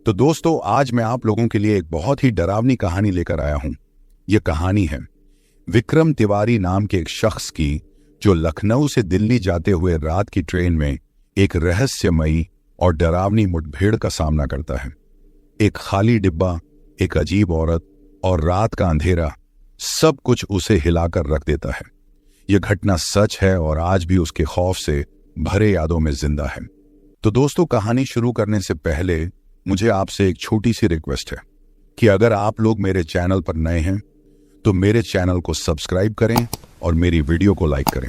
तो दोस्तों, आज मैं आप लोगों के लिए एक बहुत ही डरावनी कहानी लेकर आया हूं। यह कहानी है विक्रम तिवारी नाम के एक शख्स की, जो लखनऊ से दिल्ली जाते हुए रात की ट्रेन में एक रहस्यमयी और डरावनी मुठभेड़ का सामना करता है। एक खाली डिब्बा, एक अजीब औरत और रात का अंधेरा, सब कुछ उसे हिलाकर रख देता है। यह घटना सच है और आज भी उसके खौफ से भरे यादों में जिंदा है। तो दोस्तों, कहानी शुरू करने से पहले मुझे आपसे एक छोटी सी रिक्वेस्ट है कि अगर आप लोग मेरे चैनल पर नए हैं तो मेरे चैनल को सब्सक्राइब करें और मेरी वीडियो को लाइक करें।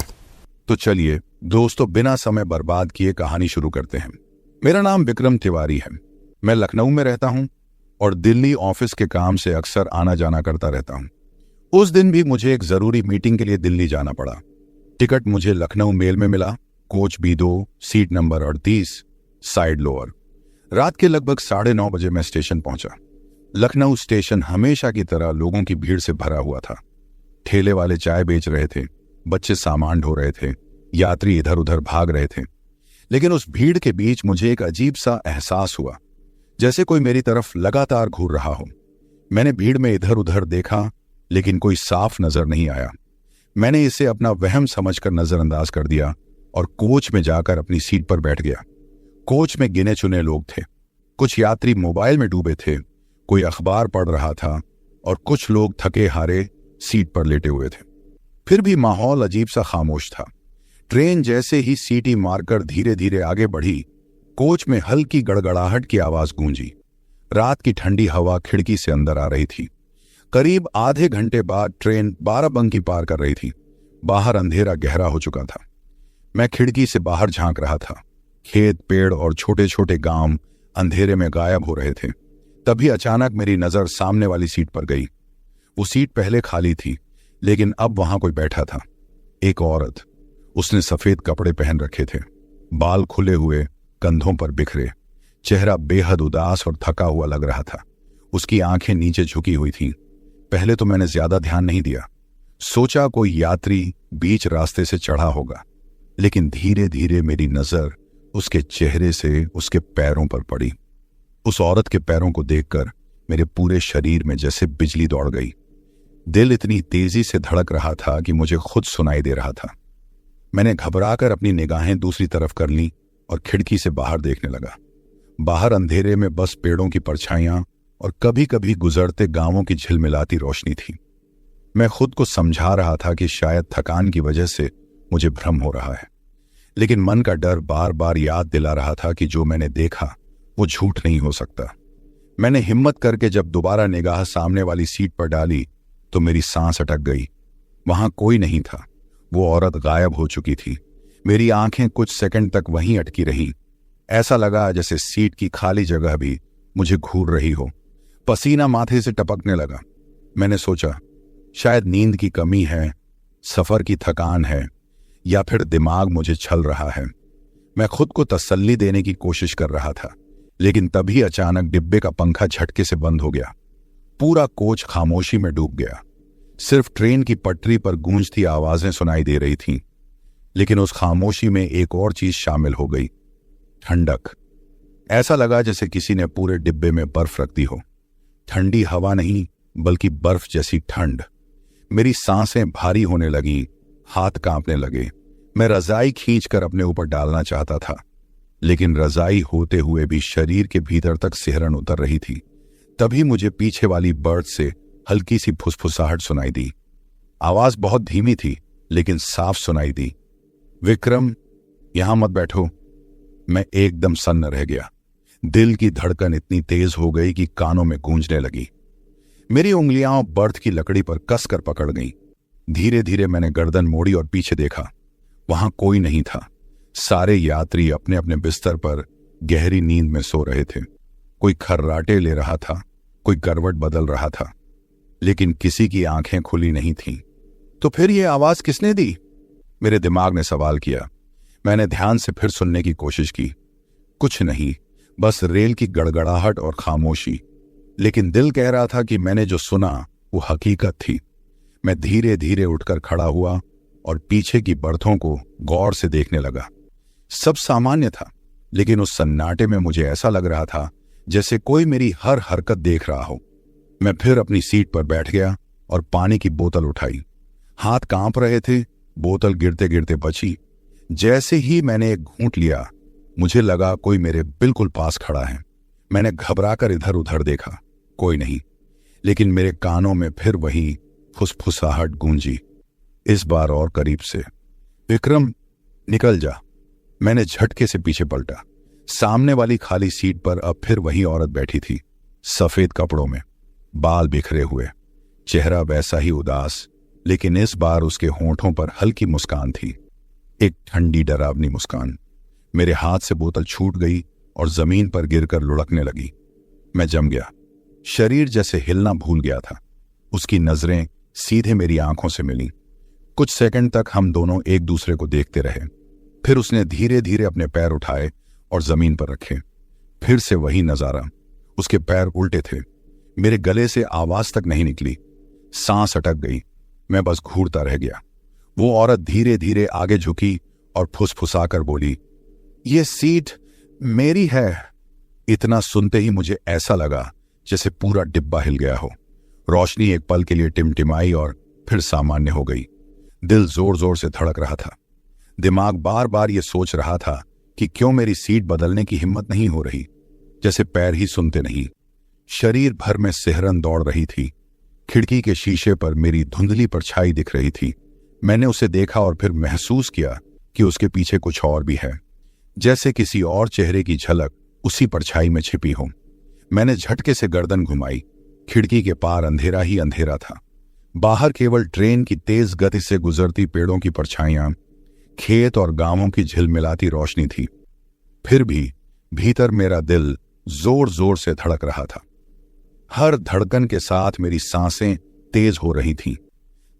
तो चलिए दोस्तों, बिना समय बर्बाद किए कहानी शुरू करते हैं। मेरा नाम विक्रम तिवारी है। मैं लखनऊ में रहता हूं और दिल्ली ऑफिस के काम से अक्सर आना जाना करता रहता हूं। उस दिन भी मुझे एक जरूरी मीटिंग के लिए दिल्ली जाना पड़ा। टिकट मुझे लखनऊ मेल में मिला, coach B2, seat number 38, side lower. रात के लगभग 9:30 बजे मैं स्टेशन पहुंचा। लखनऊ स्टेशन हमेशा की तरह लोगों की भीड़ से भरा हुआ था। ठेले वाले चाय बेच रहे थे, बच्चे सामान ढो रहे थे, यात्री इधर उधर भाग रहे थे। लेकिन उस भीड़ के बीच मुझे एक अजीब सा एहसास हुआ, जैसे कोई मेरी तरफ लगातार घूर रहा हो। मैंने भीड़ में इधर उधर देखा, लेकिन कोई साफ नजर नहीं आया। मैंने इसे अपना वहम समझकर नजरअंदाज कर दिया और कोच में जाकर अपनी सीट पर बैठ गया। कोच में गिने चुने लोग थे। कुछ यात्री मोबाइल में डूबे थे, कोई अखबार पढ़ रहा था और कुछ लोग थके हारे सीट पर लेटे हुए थे। फिर भी माहौल अजीब सा खामोश था। ट्रेन जैसे ही सीटी मारकर धीरे धीरे आगे बढ़ी, कोच में हल्की गड़गड़ाहट की आवाज गूंजी। रात की ठंडी हवा खिड़की से अंदर आ रही थी। करीब आधे घंटे बाद ट्रेन बाराबंकी पार कर रही थी। बाहर अंधेरा गहरा हो चुका था। मैं खिड़की से बाहर झांक रहा था। खेत, पेड़ और छोटे छोटे गांव अंधेरे में गायब हो रहे थे। तभी अचानक मेरी नजर सामने वाली सीट पर गई। वो सीट पहले खाली थी, लेकिन अब वहां कोई बैठा था। एक औरत। उसने सफेद कपड़े पहन रखे थे, बाल खुले हुए, कंधों पर बिखरे, चेहरा बेहद उदास और थका हुआ लग रहा था। उसकी आंखें नीचे झुकी हुई थीं। पहले तो मैंने ज्यादा ध्यान नहीं दिया, सोचा कोई यात्री बीच रास्ते से चढ़ा होगा। लेकिन धीरे धीरे मेरी नजर उसके चेहरे से उसके पैरों पर पड़ी। उस औरत के पैरों को देखकर मेरे पूरे शरीर में जैसे बिजली दौड़ गई। दिल इतनी तेजी से धड़क रहा था कि मुझे खुद सुनाई दे रहा था। मैंने घबराकर अपनी निगाहें दूसरी तरफ कर लीं और खिड़की से बाहर देखने लगा। बाहर अंधेरे में बस पेड़ों की परछाइयां और कभी कभी गुजरते गांवों की झिलमिलाती रोशनी थी। मैं खुद को समझा रहा था कि शायद थकान की वजह से मुझे भ्रम हो रहा है, लेकिन मन का डर बार बार याद दिला रहा था कि जो मैंने देखा वो झूठ नहीं हो सकता। मैंने हिम्मत करके जब दोबारा निगाह सामने वाली सीट पर डाली तो मेरी सांस अटक गई। वहां कोई नहीं था। वो औरत गायब हो चुकी थी। मेरी आंखें कुछ सेकंड तक वहीं अटकी रहीं। ऐसा लगा जैसे सीट की खाली जगह भी मुझे घूर रही हो। पसीना माथे से टपकने लगा। मैंने सोचा, शायद नींद की कमी है, सफर की थकान है, या फिर दिमाग मुझे छल रहा है। मैं खुद को तसल्ली देने की कोशिश कर रहा था, लेकिन तभी अचानक डिब्बे का पंखा झटके से बंद हो गया। पूरा कोच खामोशी में डूब गया। सिर्फ ट्रेन की पटरी पर गूंजती आवाजें सुनाई दे रही थीं। लेकिन उस खामोशी में एक और चीज शामिल हो गई, ठंडक। ऐसा लगा जैसे किसी ने पूरे डिब्बे में बर्फ रख दी हो। ठंडी हवा नहीं, बल्कि बर्फ जैसी ठंड। मेरी सांसें भारी होने लगी, हाथ कांपने लगे। मैं रजाई खींचकर अपने ऊपर डालना चाहता था, लेकिन रजाई होते हुए भी शरीर के भीतर तक सिहरन उतर रही थी। तभी मुझे पीछे वाली बर्थ से हल्की सी फुसफुसाहट सुनाई दी। आवाज बहुत धीमी थी, लेकिन साफ सुनाई दी, विक्रम, यहां मत बैठो। मैं एकदम सन्न रह गया। दिल की धड़कन इतनी तेज हो गई कि कानों में गूंजने लगी। मेरी उंगलियां बर्थ की लकड़ी पर कसकर पकड़ गईं। धीरे धीरे मैंने गर्दन मोड़ी और पीछे देखा। वहां कोई नहीं था। सारे यात्री अपने अपने बिस्तर पर गहरी नींद में सो रहे थे। कोई खर्राटे ले रहा था, कोई करवट बदल रहा था, लेकिन किसी की आंखें खुली नहीं थीं। तो फिर ये आवाज किसने दी? मेरे दिमाग ने सवाल किया। मैंने ध्यान से फिर सुनने की कोशिश की। कुछ नहीं, बस रेल की गड़गड़ाहट और खामोशी। लेकिन दिल कह रहा था कि मैंने जो सुना वो हकीकत थी। मैं धीरे धीरे उठकर खड़ा हुआ और पीछे की बर्थों को गौर से देखने लगा। सब सामान्य था, लेकिन उस सन्नाटे में मुझे ऐसा लग रहा था जैसे कोई मेरी हर हरकत देख रहा हो। मैं फिर अपनी सीट पर बैठ गया और पानी की बोतल उठाई। हाथ कांप रहे थे, बोतल गिरते गिरते बची। जैसे ही मैंने एक घूंट लिया, मुझे लगा कोई मेरे बिल्कुल पास खड़ा है। मैंने घबराकर इधर उधर देखा, कोई नहीं, लेकिन मेरे कानों में फिर वही फुसफुसाहट गूंजी, इस बार और करीब से। विक्रम, निकल जा। मैंने झटके से पीछे पलटा। सामने वाली खाली सीट पर अब फिर वही औरत बैठी थी, सफेद कपड़ों में, बाल बिखरे हुए, चेहरा वैसा ही उदास, लेकिन इस बार उसके होंठों पर हल्की मुस्कान थी, एक ठंडी डरावनी मुस्कान। मेरे हाथ से बोतल छूट गई और जमीन पर गिरकर लुढ़कने लगी। मैं जम गया, शरीर जैसे हिलना भूल गया था। उसकी नजरें सीधे मेरी आंखों से मिलीं। कुछ सेकंड तक हम दोनों एक दूसरे को देखते रहे। फिर उसने धीरे धीरे अपने पैर उठाए और जमीन पर रखे। फिर से वही नजारा, उसके पैर उल्टे थे। मेरे गले से आवाज तक नहीं निकली, सांस अटक गई। मैं बस घूरता रह गया। वो औरत धीरे धीरे आगे झुकी और फुसफुसाकर बोली, ये सीट मेरी है। इतना सुनते ही मुझे ऐसा लगा जैसे पूरा डिब्बा हिल गया हो। रोशनी एक पल के लिए टिमटिमाई और फिर सामान्य हो गई। दिल जोर जोर से धड़क रहा था। दिमाग बार बार ये सोच रहा था कि क्यों मेरी सीट बदलने की हिम्मत नहीं हो रही, जैसे पैर ही सुनते नहीं। शरीर भर में सिहरन दौड़ रही थी। खिड़की के शीशे पर मेरी धुंधली परछाई दिख रही थी। मैंने उसे देखा और फिर महसूस किया कि उसके पीछे कुछ और भी है, जैसे किसी और चेहरे की झलक उसी परछाई में छिपी हो। मैंने झटके से गर्दन घुमाई। खिड़की के पार अंधेरा ही अंधेरा था। बाहर केवल ट्रेन की तेज गति से गुजरती पेड़ों की परछाइयां, खेत और गांवों की झिलमिलाती रोशनी थी। फिर भी भीतर मेरा दिल जोर जोर से धड़क रहा था। हर धड़कन के साथ मेरी सांसें तेज हो रही थीं।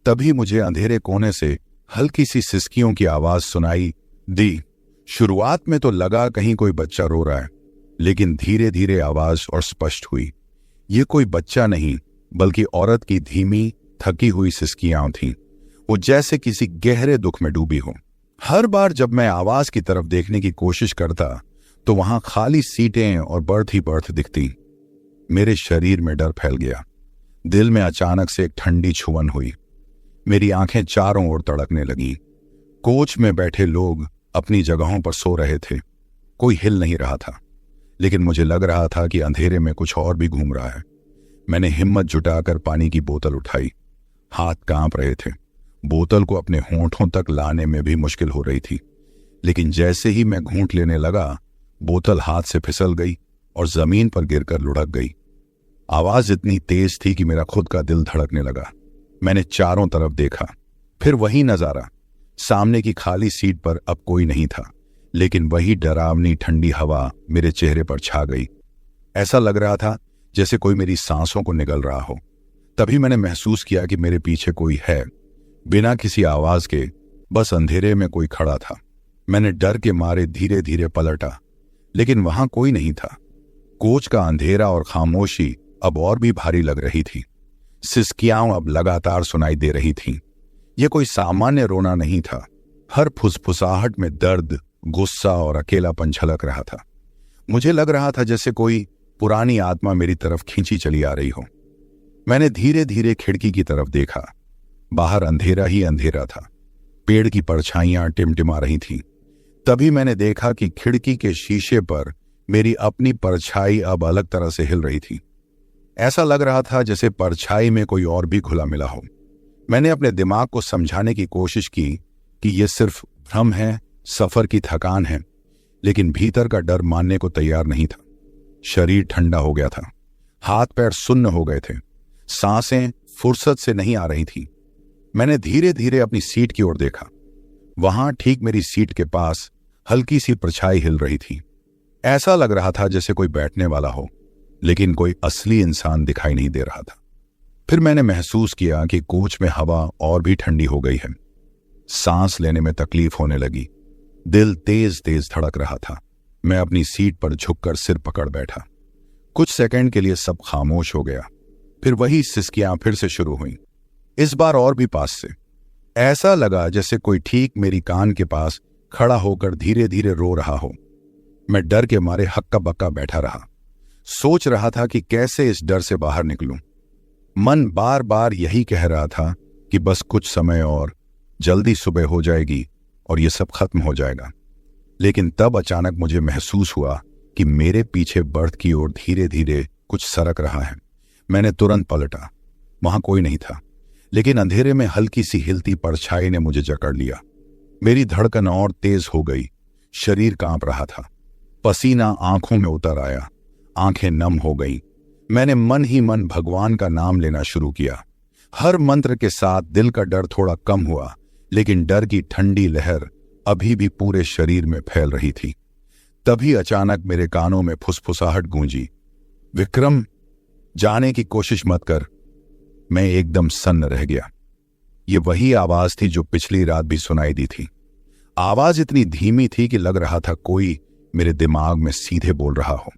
तभी मुझे अंधेरे कोने से हल्की सी सिसकियों की आवाज सुनाई दी। शुरुआत में तो लगा कहीं कोई बच्चा रो रहा है, लेकिन धीरे धीरे आवाज और स्पष्ट हुई। ये कोई बच्चा नहीं, बल्कि औरत की धीमी थकी हुई सिसकियां थीं। वो जैसे किसी गहरे दुख में डूबी हो। हर बार जब मैं आवाज की तरफ देखने की कोशिश करता तो वहां खाली सीटें और बर्थ ही बर्थ दिखती। मेरे शरीर में डर फैल गया। दिल में अचानक से एक ठंडी छुवन हुई। मेरी आंखें चारों ओर तड़कने लगी। कोच में बैठे लोग अपनी जगहों पर सो रहे थे। कोई हिल नहीं रहा था, लेकिन मुझे लग रहा था कि अंधेरे में कुछ और भी घूम रहा है। मैंने हिम्मत जुटाकर पानी की बोतल उठाई। हाथ कांप रहे थे। बोतल को अपने होंठों तक लाने में भी मुश्किल हो रही थी, लेकिन जैसे ही मैं घूंट लेने लगा, बोतल हाथ से फिसल गई और जमीन पर गिरकर लुढ़क गई। आवाज इतनी तेज थी कि मेरा खुद का दिल धड़कने लगा। मैंने चारों तरफ देखा, फिर वही नजारा। सामने की खाली सीट पर अब कोई नहीं था, लेकिन वही डरावनी ठंडी हवा मेरे चेहरे पर छा गई। ऐसा लग रहा था जैसे कोई मेरी सांसों को निगल रहा हो। तभी मैंने महसूस किया कि मेरे पीछे कोई है। बिना किसी आवाज के बस अंधेरे में कोई खड़ा था। मैंने डर के मारे धीरे धीरे पलटा, लेकिन वहां कोई नहीं था। कोच का अंधेरा और खामोशी अब और भी भारी लग रही थी। सिसकियां अब लगातार सुनाई दे रही थीं। यह कोई सामान्य रोना नहीं था। हर फुसफुसाहट में दर्द, गुस्सा और अकेलापन झलक रहा था। मुझे लग रहा था जैसे कोई पुरानी आत्मा मेरी तरफ खींची चली आ रही हो। मैंने धीरे धीरे खिड़की की तरफ देखा। बाहर अंधेरा ही अंधेरा था। पेड़ की परछाइयां टिमटिमा रही थीं। तभी मैंने देखा कि खिड़की के शीशे पर मेरी अपनी परछाई अब अलग तरह से हिल रही थी। ऐसा लग रहा था जैसे परछाई में कोई और भी घुला मिला हो। मैंने अपने दिमाग को समझाने की कोशिश की कि यह सिर्फ भ्रम है, सफर की थकान है, लेकिन भीतर का डर मानने को तैयार नहीं था। शरीर ठंडा हो गया था। हाथ पैर सुन्न हो गए थे। सांसें फुर्सत से नहीं आ रही थी। मैंने धीरे धीरे अपनी सीट की ओर देखा। वहां ठीक मेरी सीट के पास हल्की सी परछाई हिल रही थी। ऐसा लग रहा था जैसे कोई बैठने वाला हो, लेकिन कोई असली इंसान दिखाई नहीं दे रहा था। फिर मैंने महसूस किया कि कोच में हवा और भी ठंडी हो गई है। सांस लेने में तकलीफ होने लगी। दिल तेज तेज धड़क रहा था। मैं अपनी सीट पर झुककर सिर पकड़ बैठा। कुछ सेकंड के लिए सब खामोश हो गया। फिर वही सिसकियां फिर से शुरू हुई, इस बार और भी पास से। ऐसा लगा जैसे कोई ठीक मेरी कान के पास खड़ा होकर धीरे धीरे रो रहा हो। मैं डर के मारे हक्का बक्का बैठा रहा। सोच रहा था कि कैसे इस डर से बाहर निकलूं। मन बार बार यही कह रहा था कि बस कुछ समय और, जल्दी सुबह हो जाएगी और ये सब खत्म हो जाएगा। लेकिन तब अचानक मुझे महसूस हुआ कि मेरे पीछे बर्थ की ओर धीरे धीरे कुछ सरक रहा है। मैंने तुरंत पलटा। वहां कोई नहीं था, लेकिन अंधेरे में हल्की सी हिलती परछाई ने मुझे जकड़ लिया। मेरी धड़कन और तेज हो गई, शरीर कांप रहा था, पसीना आंखों में उतर आया, आंखें नम हो गईं। मैंने मन ही मन भगवान का नाम लेना शुरू किया। हर मंत्र के साथ दिल का डर थोड़ा कम हुआ, लेकिन डर की ठंडी लहर अभी भी पूरे शरीर में फैल रही थी। तभी अचानक मेरे कानों में फुसफुसाहट गूंजी, विक्रम, जाने की कोशिश मत कर। मैं एकदम सन्न रह गया। ये वही आवाज थी जो पिछली रात भी सुनाई दी थी। आवाज इतनी धीमी थी कि लग रहा था कोई मेरे दिमाग में सीधे बोल रहा हो।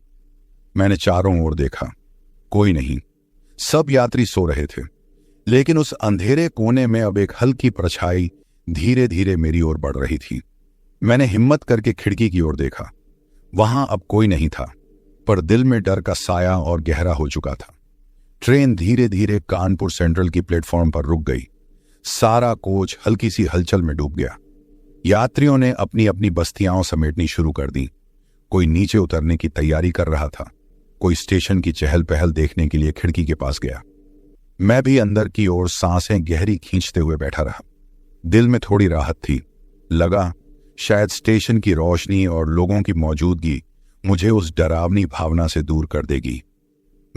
मैंने चारों ओर देखा, कोई नहीं, सब यात्री सो रहे थे। लेकिन उस अंधेरे कोने में अब एक हल्की परछाई धीरे धीरे मेरी ओर बढ़ रही थी। मैंने हिम्मत करके खिड़की की ओर देखा। वहां अब कोई नहीं था, पर दिल में डर का साया और गहरा हो चुका था। ट्रेन धीरे धीरे कानपुर सेंट्रल की प्लेटफॉर्म पर रुक गई। सारा कोच हल्की सी हलचल में डूब गया। यात्रियों ने अपनी अपनी बस्तियां समेटनी शुरू कर दी। कोई नीचे उतरने की तैयारी कर रहा था, कोई स्टेशन की चहल पहल देखने के लिए खिड़की के पास गया। मैं भी अंदर की ओर सांसें गहरी खींचते हुए बैठा रहा। दिल में थोड़ी राहत थी। लगा शायद स्टेशन की रोशनी और लोगों की मौजूदगी मुझे उस डरावनी भावना से दूर कर देगी।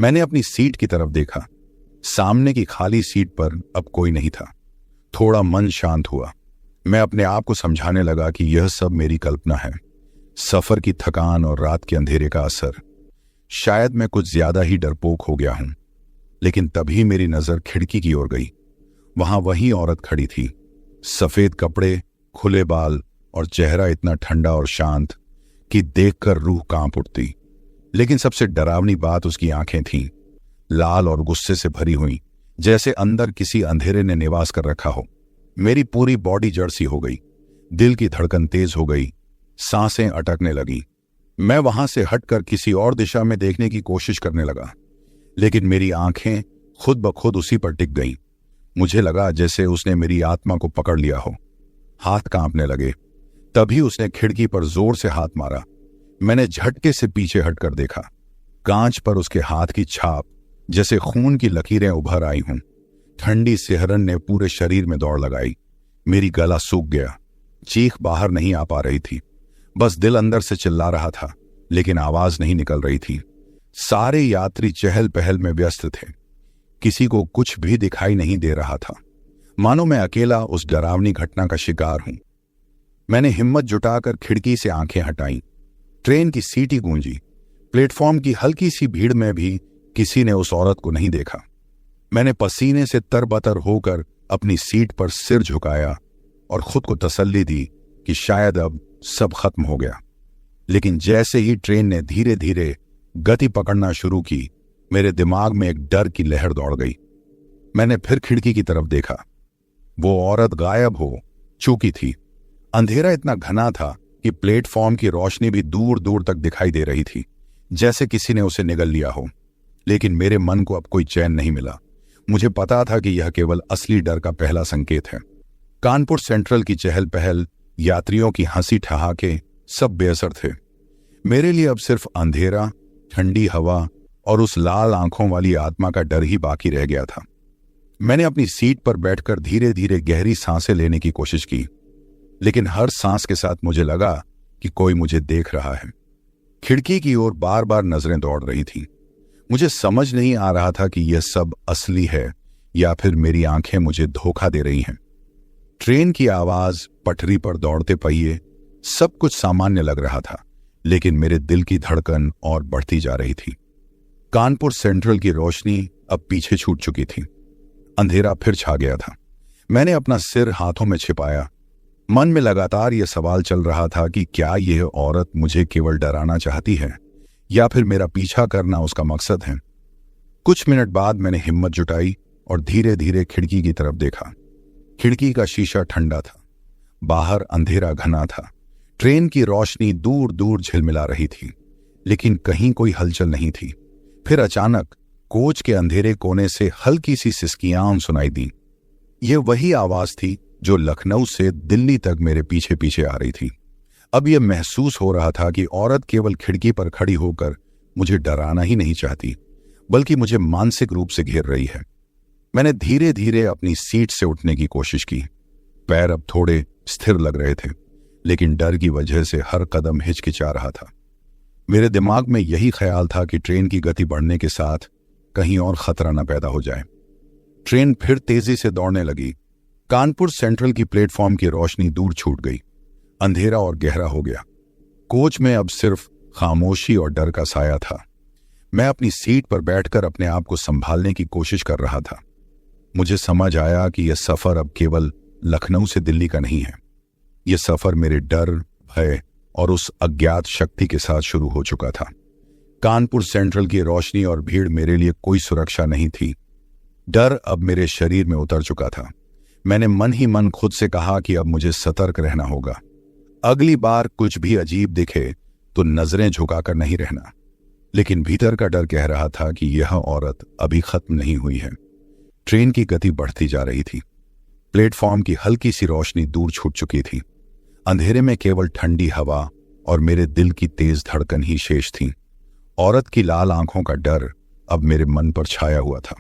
मैंने अपनी सीट की तरफ देखा। सामने की खाली सीट पर अब कोई नहीं था। थोड़ा मन शांत हुआ। मैं अपने आप को समझाने लगा कि यह सब मेरी कल्पना है, सफर की थकान और रात के अंधेरे का असर। शायद मैं कुछ ज्यादा ही डरपोक हो गया हूं। लेकिन तभी मेरी नजर खिड़की की ओर गई। वहां वही औरत खड़ी थी, सफेद कपड़े, खुले बाल और चेहरा इतना ठंडा और शांत कि देखकर रूह कांप उठती। लेकिन सबसे डरावनी बात उसकी आंखें थीं, लाल और गुस्से से भरी हुई, जैसे अंदर किसी अंधेरे ने निवास कर रखा हो। मेरी पूरी बॉडी जड़ सी हो गई। दिल की धड़कन तेज हो गई, सांसें अटकने लगी। मैं वहां से हटकर किसी और दिशा में देखने की कोशिश करने लगा, लेकिन मेरी आंखें खुद ब खुद उसी पर टिक गईं। मुझे लगा जैसे उसने मेरी आत्मा को पकड़ लिया हो। हाथ कांपने लगे। तभी उसने खिड़की पर जोर से हाथ मारा। मैंने झटके से पीछे हटकर देखा। कांच पर उसके हाथ की छाप, जैसे खून की लकीरें उभर आई हों। ठंडी सिहरन ने पूरे शरीर में दौड़ लगाई। मेरी गला सूख गया। चीख बाहर नहीं आ पा रही थी, बस दिल अंदर से चिल्ला रहा था, लेकिन आवाज नहीं निकल रही थी। सारे यात्री चहल पहल में व्यस्त थे। किसी को कुछ भी दिखाई नहीं दे रहा था, मानो मैं अकेला उस डरावनी घटना का शिकार हूं। मैंने हिम्मत जुटाकर खिड़की से आंखें हटाईं। ट्रेन की सीटी गूंजी। प्लेटफॉर्म की हल्की सी भीड़ में भी किसी ने उस औरत को नहीं देखा। मैंने पसीने से तरबतर होकर अपनी सीट पर सिर झुकाया और खुद को तसल्ली दी कि शायद अब सब खत्म हो गया। लेकिन जैसे ही ट्रेन ने धीरे धीरे गति पकड़ना शुरू की, मेरे दिमाग में एक डर की लहर दौड़ गई। मैंने फिर खिड़की की तरफ देखा। वो औरत गायब हो चुकी थी। अंधेरा इतना घना था कि प्लेटफॉर्म की रोशनी भी दूर दूर तक दिखाई दे रही थी, जैसे किसी ने उसे निगल लिया हो। लेकिन मेरे मन को अब कोई चैन नहीं मिला। मुझे पता था कि यह केवल असली डर का पहला संकेत है। कानपुर सेंट्रल की चहल पहल, यात्रियों की हंसी ठहाके सब बेअसर थे। मेरे लिए अब सिर्फ अंधेरा, ठंडी हवा और उस लाल आंखों वाली आत्मा का डर ही बाकी रह गया था। मैंने अपनी सीट पर बैठकर धीरे धीरे गहरी सांसें लेने की कोशिश की, लेकिन हर सांस के साथ मुझे लगा कि कोई मुझे देख रहा है। खिड़की की ओर बार बार नजरें दौड़ रही थीं। मुझे समझ नहीं आ रहा था कि यह सब असली है या फिर मेरी आंखें मुझे धोखा दे रही हैं। ट्रेन की आवाज, पटरी पर दौड़ते पहिए, सब कुछ सामान्य लग रहा था, लेकिन मेरे दिल की धड़कन और बढ़ती जा रही थी। कानपुर सेंट्रल की रोशनी अब पीछे छूट चुकी थी। अंधेरा फिर छा गया था। मैंने अपना सिर हाथों में छिपाया। मन में लगातार यह सवाल चल रहा था कि क्या यह औरत मुझे केवल डराना चाहती है या फिर मेरा पीछा करना उसका मकसद है। कुछ मिनट बाद मैंने हिम्मत जुटाई और धीरे धीरे खिड़की की तरफ देखा। खिड़की का शीशा ठंडा था। बाहर अंधेरा घना था। ट्रेन की रोशनी दूर दूर झिलमिला रही थी, लेकिन कहीं कोई हलचल नहीं थी। फिर अचानक कोच के अंधेरे कोने से हल्की सी सिसकियां सुनाई दी। यह वही आवाज थी जो लखनऊ से दिल्ली तक मेरे पीछे पीछे आ रही थी। अब यह महसूस हो रहा था कि औरत केवल खिड़की पर खड़ी होकर मुझे डराना ही नहीं चाहती, बल्कि मुझे मानसिक रूप से घेर रही है। मैंने धीरे धीरे अपनी सीट से उठने की कोशिश की। पैर अब थोड़े स्थिर लग रहे थे, लेकिन डर की वजह से हर कदम हिचकिचा रहा था। मेरे दिमाग में यही ख्याल था कि ट्रेन की गति बढ़ने के साथ कहीं और खतरा न पैदा हो जाए। ट्रेन फिर तेजी से दौड़ने लगी। कानपुर सेंट्रल की प्लेटफॉर्म की रोशनी दूर छूट गई। अंधेरा और गहरा हो गया। कोच में अब सिर्फ खामोशी और डर का साया था। मैं अपनी सीट पर बैठकर अपने आप को संभालने की कोशिश कर रहा था। मुझे समझ आया कि यह सफर अब केवल लखनऊ से दिल्ली का नहीं है। यह सफर मेरे डर, भय और उस अज्ञात शक्ति के साथ शुरू हो चुका था। कानपुर सेंट्रल की रोशनी और भीड़ मेरे लिए कोई सुरक्षा नहीं थी। डर अब मेरे शरीर में उतर चुका था। मैंने मन ही मन खुद से कहा कि अब मुझे सतर्क रहना होगा। अगली बार कुछ भी अजीब दिखे तो नजरें झुकाकर नहीं रहना। लेकिन भीतर का डर कह रहा था कि यह औरत अभी खत्म नहीं हुई है। ट्रेन की गति बढ़ती जा रही थी। प्लेटफॉर्म की हल्की सी रोशनी दूर छूट चुकी थी। अंधेरे में केवल ठंडी हवा और मेरे दिल की तेज धड़कन ही शेष थी। औरत की लाल आंखों का डर अब मेरे मन पर छाया हुआ था।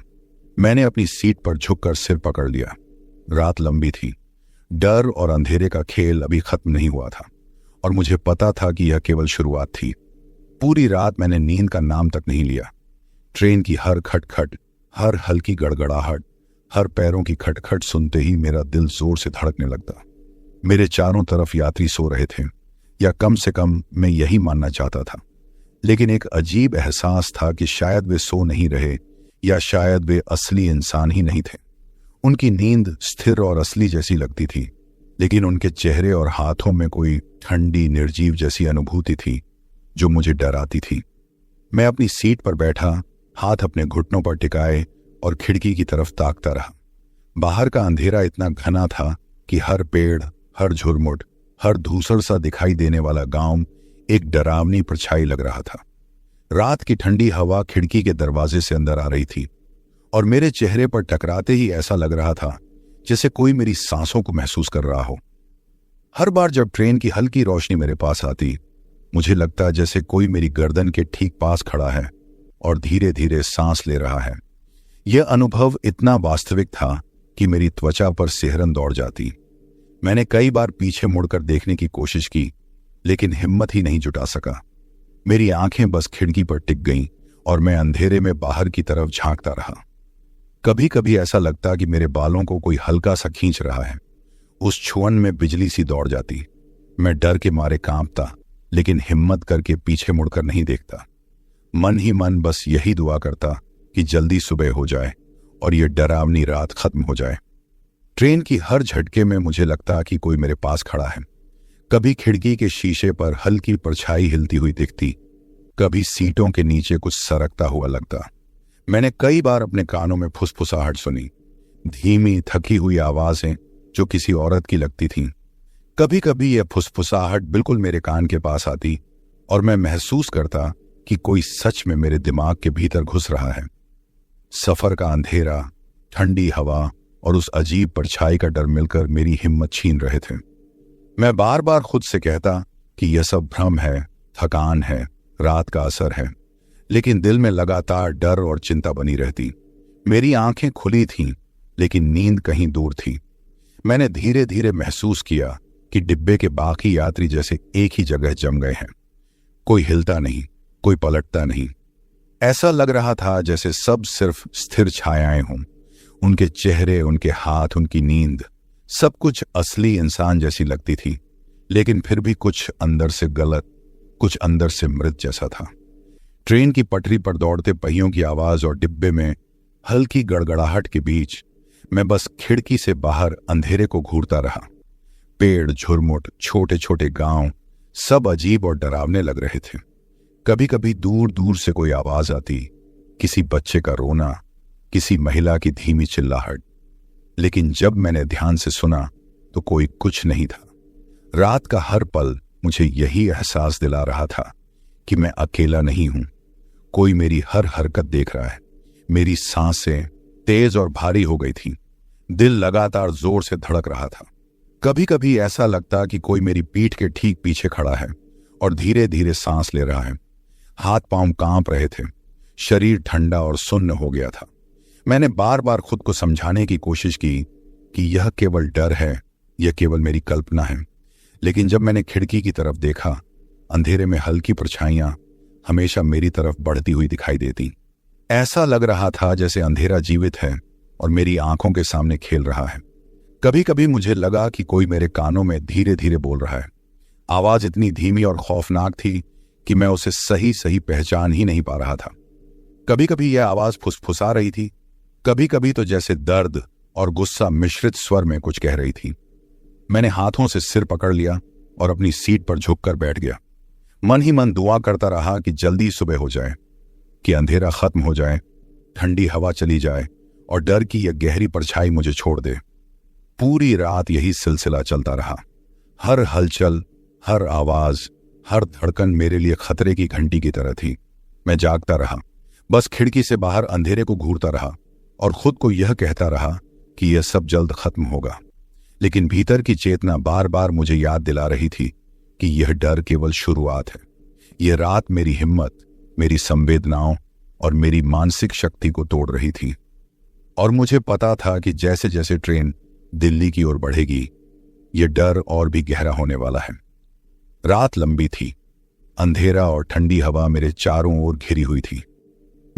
मैंने अपनी सीट पर झुककर सिर पकड़ लिया। रात लंबी थी। डर और अंधेरे का खेल अभी खत्म नहीं हुआ था और मुझे पता था कि यह केवल शुरुआत थी। पूरी रात मैंने नींद का नाम तक नहीं लिया। ट्रेन की हर खटखट, हर हल्की गड़गड़ाहट, हर पैरों की खटखट सुनते ही मेरा दिल जोर से धड़कने लगता। मेरे चारों तरफ यात्री सो रहे थे, या कम से कम मैं यही मानना चाहता था। लेकिन एक अजीब एहसास था कि शायद वे सो नहीं रहे, या शायद वे असली इंसान ही नहीं थे। उनकी नींद स्थिर और असली जैसी लगती थी, लेकिन उनके चेहरे और हाथों में कोई ठंडी, निर्जीव जैसी अनुभूति थी जो मुझे डराती थी। मैं अपनी सीट पर बैठा, हाथ अपने घुटनों पर टिकाए और खिड़की की तरफ ताकता रहा। बाहर का अंधेरा इतना घना था कि हर पेड़, हर झुरमुट, हर धूसर सा दिखाई देने वाला गांव एक डरावनी परछाई लग रहा था। रात की ठंडी हवा खिड़की के दरवाजे से अंदर आ रही थी और मेरे चेहरे पर टकराते ही ऐसा लग रहा था जैसे कोई मेरी सांसों को महसूस कर रहा हो। हर बार जब ट्रेन की हल्की रोशनी मेरे पास आती, मुझे लगता जैसे कोई मेरी गर्दन के ठीक पास खड़ा है और धीरे धीरे सांस ले रहा है। यह अनुभव इतना वास्तविक था कि मेरी त्वचा पर सिहरन दौड़ जाती। मैंने कई बार पीछे मुड़कर देखने की कोशिश की, लेकिन हिम्मत ही नहीं जुटा सका। मेरी आंखें बस खिड़की पर टिक गईं और मैं अंधेरे में बाहर की तरफ झांकता रहा। कभी कभी ऐसा लगता कि मेरे बालों को कोई हल्का सा खींच रहा है। उस छुअन में बिजली सी दौड़ जाती। मैं डर के मारे कांपता, लेकिन हिम्मत करके पीछे मुड़कर नहीं देखता। मन ही मन बस यही दुआ करता कि जल्दी सुबह हो जाए और यह डरावनी रात खत्म हो जाए। ट्रेन की हर झटके में मुझे लगता कि कोई मेरे पास खड़ा है। कभी खिड़की के शीशे पर हल्की परछाई हिलती हुई दिखती, कभी सीटों के नीचे कुछ सरकता हुआ लगता। मैंने कई बार अपने कानों में फुसफुसाहट सुनी, धीमी थकी हुई आवाजें जो किसी औरत की लगती थीं। कभी कभी यह फुसफुसाहट बिल्कुल मेरे कान के पास आती और मैं महसूस करता कि कोई सच में मेरे दिमाग के भीतर घुस रहा है। सफर का अंधेरा, ठंडी हवा और उस अजीब परछाई का डर मिलकर मेरी हिम्मत छीन रहे थे। मैं बार बार खुद से कहता कि यह सब भ्रम है, थकान है, रात का असर है, लेकिन दिल में लगातार डर और चिंता बनी रहती। मेरी आंखें खुली थीं, लेकिन नींद कहीं दूर थी। मैंने धीरे धीरे महसूस किया कि डिब्बे के बाकी यात्री जैसे एक ही जगह जम गए हैं। कोई हिलता नहीं, कोई पलटता नहीं। ऐसा लग रहा था जैसे सब सिर्फ स्थिर छायाएं हों। उनके चेहरे, उनके हाथ, उनकी नींद, सब कुछ असली इंसान जैसी लगती थी, लेकिन फिर भी कुछ अंदर से गलत, कुछ अंदर से मृत जैसा था। ट्रेन की पटरी पर दौड़ते पहियों की आवाज और डिब्बे में हल्की गड़गड़ाहट के बीच मैं बस खिड़की से बाहर अंधेरे को घूरता रहा। पेड़, झुरमुट, छोटे छोटे गांव सब अजीब और डरावने लग रहे थे। कभी कभी दूर दूर से कोई आवाज आती, किसी बच्चे का रोना, किसी महिला की धीमी चिल्लाहट। लेकिन जब मैंने ध्यान से सुना तो कोई कुछ नहीं था। रात का हर पल मुझे यही एहसास दिला रहा था कि मैं अकेला नहीं हूं। कोई मेरी हर हरकत देख रहा है। मेरी सांसें तेज और भारी हो गई थी। दिल लगातार जोर से धड़क रहा था। कभी कभी ऐसा लगता कि कोई मेरी पीठ के ठीक पीछे खड़ा है और धीरे धीरे सांस ले रहा है। हाथ पांव कांप रहे थे। शरीर ठंडा और सुन्न हो गया था। मैंने बार बार खुद को समझाने की कोशिश की कि यह केवल डर है, यह केवल मेरी कल्पना है। लेकिन जब मैंने खिड़की की तरफ देखा, अंधेरे में हल्की परछाइयां हमेशा मेरी तरफ बढ़ती हुई दिखाई देती। ऐसा लग रहा था जैसे अंधेरा जीवित है और मेरी आंखों के सामने खेल रहा है। कभी कभी मुझे लगा कि कोई मेरे कानों में धीरे धीरे बोल रहा है। आवाज इतनी धीमी और खौफनाक थी कि मैं उसे सही सही पहचान ही नहीं पा रहा था। कभी कभी यह आवाज फुसफुसा रही थी, कभी कभी तो जैसे दर्द और गुस्सा मिश्रित स्वर में कुछ कह रही थी। मैंने हाथों से सिर पकड़ लिया और अपनी सीट पर झुककर बैठ गया। मन ही मन दुआ करता रहा कि जल्दी सुबह हो जाए, कि अंधेरा खत्म हो जाए, ठंडी हवा चली जाए और डर की यह गहरी परछाई मुझे छोड़ दे। पूरी रात यही सिलसिला चलता रहा। हर हलचल, हर आवाज, हर धड़कन मेरे लिए खतरे की घंटी की तरह थी। मैं जागता रहा, बस खिड़की से बाहर अंधेरे को घूरता रहा और खुद को यह कहता रहा कि यह सब जल्द खत्म होगा। लेकिन भीतर की चेतना बार बार मुझे याद दिला रही थी कि यह डर केवल शुरुआत है। यह रात मेरी हिम्मत, मेरी संवेदनाओं और मेरी मानसिक शक्ति को तोड़ रही थी। और मुझे पता था कि जैसे जैसे ट्रेन दिल्ली की ओर बढ़ेगी, यह डर और भी गहरा होने वाला है। रात लंबी थी। अंधेरा और ठंडी हवा मेरे चारों ओर घिरी हुई थी।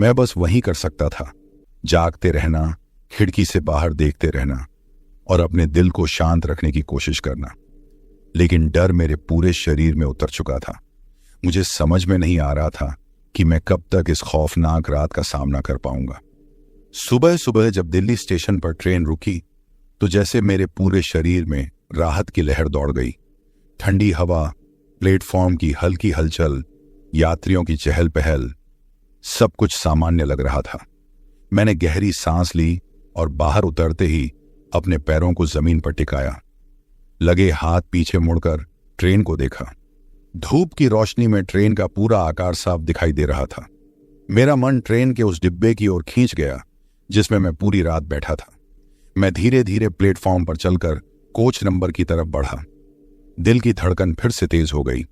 मैं बस वहीं कर सकता था, जागते रहना, खिड़की से बाहर देखते रहना और अपने दिल को शांत रखने की कोशिश करना। लेकिन डर मेरे पूरे शरीर में उतर चुका था। मुझे समझ में नहीं आ रहा था कि मैं कब तक इस खौफनाक रात का सामना कर पाऊंगा। सुबह सुबह जब दिल्ली स्टेशन पर ट्रेन रुकी तो जैसे मेरे पूरे शरीर में राहत की लहर दौड़ गई। ठंडी हवा, प्लेटफॉर्म की हल्की हलचल, यात्रियों की चहल पहल, सब कुछ सामान्य लग रहा था। मैंने गहरी सांस ली और बाहर उतरते ही अपने पैरों को जमीन पर टिकाया। लगे हाथ पीछे मुड़कर ट्रेन को देखा। धूप की रोशनी में ट्रेन का पूरा आकार साफ दिखाई दे रहा था। मेरा मन ट्रेन के उस डिब्बे की ओर खींच गया जिसमें मैं पूरी रात बैठा था। मैं धीरे धीरे प्लेटफॉर्म पर चलकर कोच नंबर की तरफ बढ़ा। दिल की धड़कन फिर से तेज हो गई।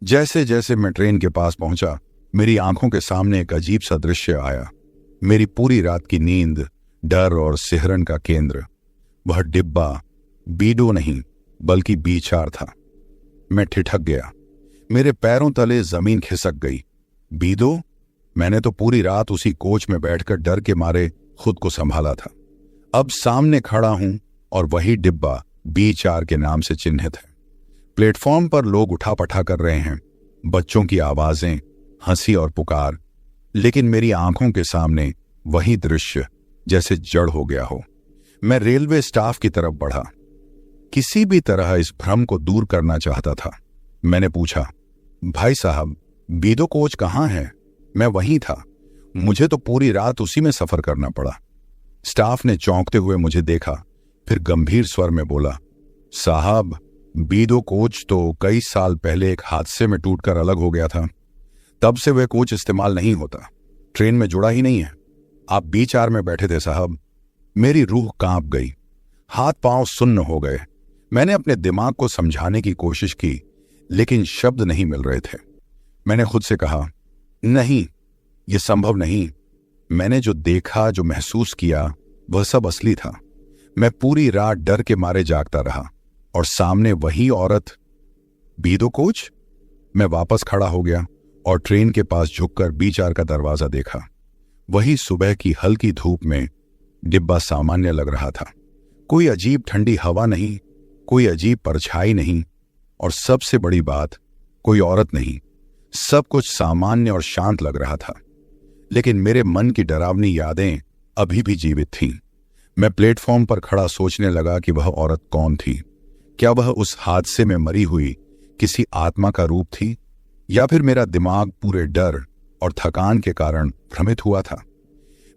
जैसे जैसे मैं ट्रेन के पास पहुंचा, मेरी आंखों के सामने एक अजीब सा दृश्य आया। मेरी पूरी रात की नींद, डर और सिहरन का केंद्र, वह डिब्बा बीडो नहीं बल्कि B4 था। मैं ठिठक गया। मेरे पैरों तले जमीन खिसक गई। बीदो? मैंने तो पूरी रात उसी कोच में बैठकर डर के मारे खुद को संभाला था। अब सामने खड़ा हूं और वही डिब्बा B4 के नाम से चिन्हित है। प्लेटफॉर्म पर लोग उठापठा कर रहे हैं, बच्चों की आवाजें, हंसी और पुकार, लेकिन मेरी आंखों के सामने वही दृश्य जैसे जड़ हो गया हो। मैं रेलवे स्टाफ की तरफ बढ़ा, किसी भी तरह इस भ्रम को दूर करना चाहता था। मैंने पूछा, भाई साहब, बीदो कोच कहाँ है? मैं वहीं था, मुझे तो पूरी रात उसी में सफर करना पड़ा। स्टाफ ने चौंकते हुए मुझे देखा, फिर गंभीर स्वर में बोला, साहब, बीदो कोच तो कई साल पहले एक हादसे में टूटकर अलग हो गया था। तब से वह कोच इस्तेमाल नहीं होता, ट्रेन में जुड़ा ही नहीं है। आप B4 में बैठे थे साहब। मेरी रूह कांप गई, हाथ पांव सुन्न हो गए। मैंने अपने दिमाग को समझाने की कोशिश की, लेकिन शब्द नहीं मिल रहे थे। मैंने खुद से कहा, नहीं, यह संभव नहीं। मैंने जो देखा, जो महसूस किया, वह सब असली था। मैं पूरी रात डर के मारे जागता रहा और सामने वही औरत, बीदो कोच। मैं वापस खड़ा हो गया और ट्रेन के पास झुककर B4 का दरवाजा देखा। वही सुबह की हल्की धूप में डिब्बा सामान्य लग रहा था। कोई अजीब ठंडी हवा नहीं, कोई अजीब परछाई नहीं, और सबसे बड़ी बात, कोई औरत नहीं। सब कुछ सामान्य और शांत लग रहा था। लेकिन मेरे मन की डरावनी यादें अभी भी जीवित थीं। मैं प्लेटफॉर्म पर खड़ा सोचने लगा कि वह औरत कौन थी। क्या वह उस हादसे में मरी हुई किसी आत्मा का रूप थी, या फिर मेरा दिमाग पूरे डर और थकान के कारण भ्रमित हुआ था?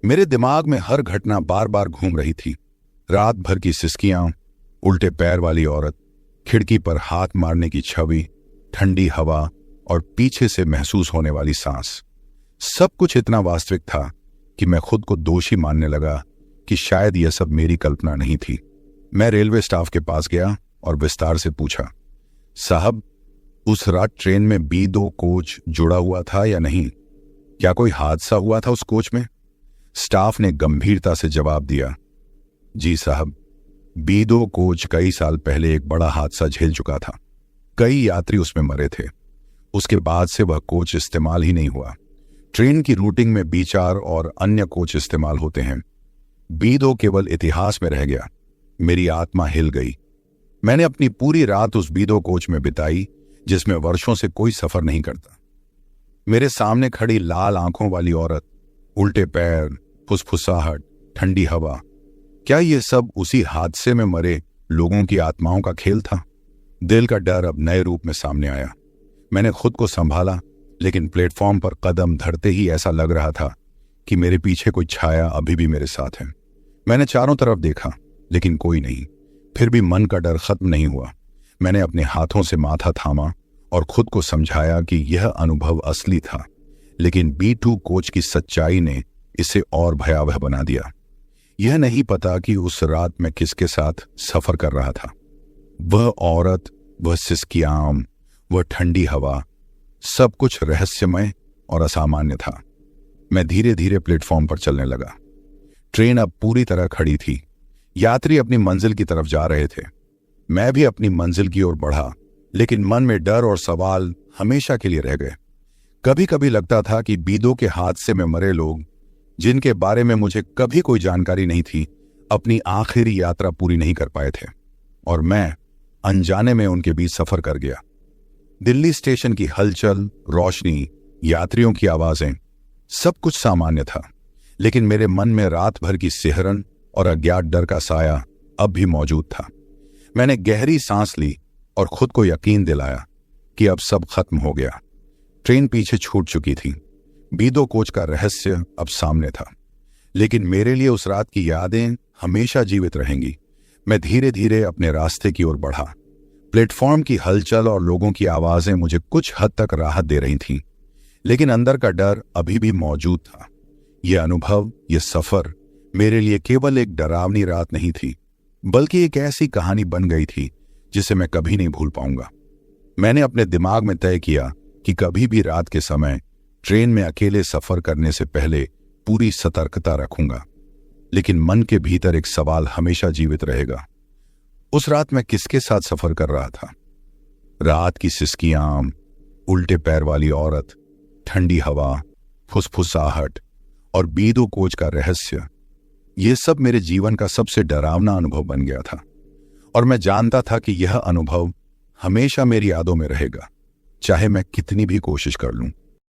मेरे दिमाग में हर घटना बार बार घूम रही थी। रात भर की सिसकियां, उल्टे पैर वाली औरत, खिड़की पर हाथ मारने की छवि, ठंडी हवा और पीछे से महसूस होने वाली सांस। सब कुछ इतना वास्तविक था कि मैं खुद को दोषी मानने लगा कि शायद यह सब मेरी कल्पना नहीं थी। मैं रेलवे स्टाफ के पास गया और विस्तार से पूछा, साहब, उस रात ट्रेन में B2 कोच जुड़ा हुआ था या नहीं? क्या कोई हादसा हुआ था उस कोच में? स्टाफ ने गंभीरता से जवाब दिया, जी साहब, B2 कोच कई साल पहले एक बड़ा हादसा झेल चुका था। कई यात्री उसमें मरे थे। उसके बाद से वह कोच इस्तेमाल ही नहीं हुआ। ट्रेन की रूटिंग में B4 और अन्य कोच इस्तेमाल होते हैं। B2 केवल इतिहास में रह गया। मेरी आत्मा हिल गई। मैंने अपनी पूरी रात उस B2 कोच में बिताई जिसमें वर्षों से कोई सफर नहीं करता। मेरे सामने खड़ी लाल आंखों वाली औरत, उल्टे पैर, फुसफुसाहट, ठंडी हवा, क्या ये सब उसी हादसे में मरे लोगों की आत्माओं का खेल था? दिल का डर अब नए रूप में सामने आया। मैंने खुद को संभाला, लेकिन प्लेटफॉर्म पर कदम धरते ही ऐसा लग रहा था कि मेरे पीछे कोई छाया अभी भी मेरे साथ है। मैंने चारों तरफ देखा, लेकिन कोई नहीं। फिर भी मन का डर खत्म नहीं हुआ। मैंने अपने हाथों से माथा थामा और खुद को समझाया कि यह अनुभव असली था, लेकिन B2 कोच की सच्चाई ने इसे और भयावह बना दिया। यह नहीं पता कि उस रात मैं किसके साथ सफर कर रहा था। वह औरत, वह सिसकी आम, वह ठंडी हवा, सब कुछ रहस्यमय और असामान्य था। मैं धीरे धीरे प्लेटफॉर्म पर चलने लगा। ट्रेन अब पूरी तरह खड़ी थी। यात्री अपनी मंजिल की तरफ जा रहे थे। मैं भी अपनी मंजिल की ओर बढ़ा, लेकिन मन में डर और सवाल हमेशा के लिए रह गए। कभी कभी लगता था कि B2 के हादसे में मरे लोग, जिनके बारे में मुझे कभी कोई जानकारी नहीं थी, अपनी आखिरी यात्रा पूरी नहीं कर पाए थे और मैं अनजाने में उनके बीच सफर कर गया। दिल्ली स्टेशन की हलचल, रोशनी, यात्रियों की आवाजें, सब कुछ सामान्य था, लेकिन मेरे मन में रात भर की सिहरन और अज्ञात डर का साया अब भी मौजूद था। मैंने गहरी सांस ली और खुद को यकीन दिलाया कि अब सब खत्म हो गया। ट्रेन पीछे छूट चुकी थी। B2 कोच का रहस्य अब सामने था, लेकिन मेरे लिए उस रात की यादें हमेशा जीवित रहेंगी। मैं धीरे धीरे अपने रास्ते की ओर बढ़ा। प्लेटफॉर्म की हलचल और लोगों की आवाजें मुझे कुछ हद तक राहत दे रही थीं, लेकिन अंदर का डर अभी भी मौजूद था। यह अनुभव, यह सफर मेरे लिए केवल एक डरावनी रात नहीं थी, बल्कि एक ऐसी कहानी बन गई थी जिसे मैं कभी नहीं भूल पाऊंगा। मैंने अपने दिमाग में तय किया कि कभी भी रात के समय ट्रेन में अकेले सफर करने से पहले पूरी सतर्कता रखूंगा, लेकिन मन के भीतर एक सवाल हमेशा जीवित रहेगा। उस रात मैं किसके साथ सफर कर रहा था? रात की सिसकी आम, उल्टे पैर वाली औरत, ठंडी हवा, फुसफुसाहट और B2 कोच का रहस्य, यह सब मेरे जीवन का सबसे डरावना अनुभव बन गया था और मैं जानता था कि यह अनुभव हमेशा मेरी यादों में रहेगा, चाहे मैं कितनी भी कोशिश कर लूं।